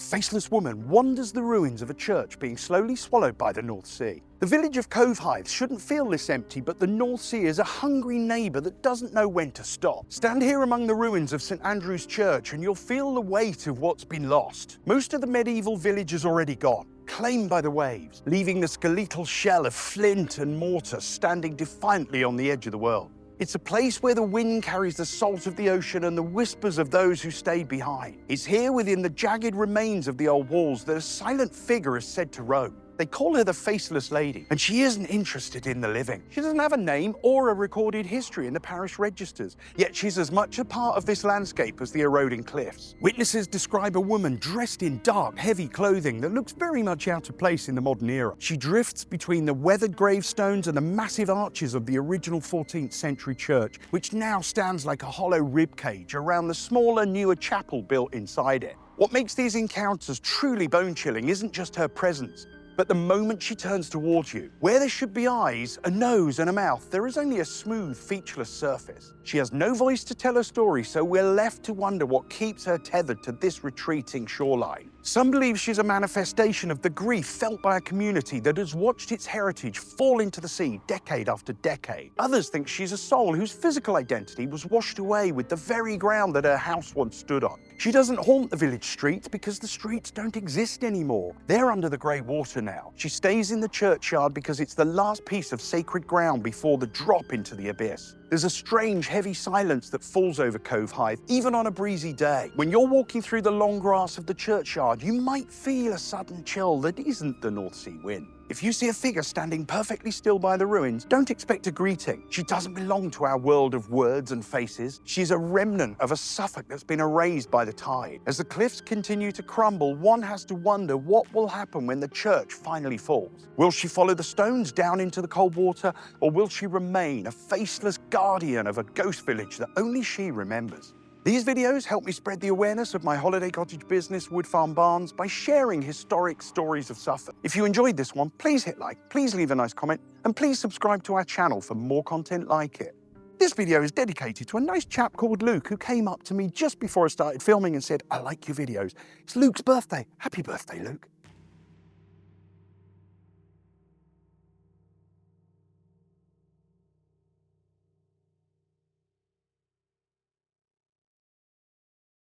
faceless woman wanders the ruins of a church being slowly swallowed by the North Sea. The village of Covehithe shouldn't feel this empty, but the North Sea is a hungry neighbour that doesn't know when to stop. Stand here among the ruins of St Andrew's Church and you'll feel the weight of what's been lost. Most of the medieval village is already gone, claimed by the waves, leaving the skeletal shell of flint and mortar standing defiantly on the edge of the world. It's a place where the wind carries the salt of the ocean and the whispers of those who stayed behind. It's here within the jagged remains of the old walls that a silent figure is said to roam. They call her the Faceless Lady, and she isn't interested in the living. She doesn't have a name or a recorded history in the parish registers, yet she's as much a part of this landscape as the eroding cliffs. Witnesses describe a woman dressed in dark, heavy clothing that looks very much out of place in the modern era. She drifts between the weathered gravestones and the massive arches of the original 14th century church, which now stands like a hollow ribcage around the smaller, newer chapel built inside it. What makes these encounters truly bone-chilling isn't just her presence, but the moment she turns towards you. Where there should be eyes, a nose and a mouth, there is only a smooth, featureless surface. She has no voice to tell her story, so we're left to wonder what keeps her tethered to this retreating shoreline. Some believe she's a manifestation of the grief felt by a community that has watched its heritage fall into the sea decade after decade. Others think she's a soul whose physical identity was washed away with the very ground that her house once stood on. She doesn't haunt the village streets because the streets don't exist anymore. They're under the grey water now. She stays in the churchyard because it's the last piece of sacred ground before the drop into the abyss. There's a strange, heavy silence that falls over Covehithe, even on a breezy day. When you're walking through the long grass of the churchyard, you might feel a sudden chill that isn't the North Sea wind. If you see a figure standing perfectly still by the ruins, don't expect a greeting. She doesn't belong to our world of words and faces. She's a remnant of a Suffolk that's been erased by the tide. As the cliffs continue to crumble, one has to wonder what will happen when the church finally falls. Will she follow the stones down into the cold water, or will she remain a faceless guardian of a ghost village that only she remembers? These videos help me spread the awareness of my holiday cottage business, Woodfarm Barns, by sharing historic stories of Suffolk. If you enjoyed this one, please hit like, please leave a nice comment, and please subscribe to our channel for more content like it. This video is dedicated to a nice chap called Luke who came up to me just before I started filming and said, "I like your videos. It's Luke's birthday. Happy birthday, Luke."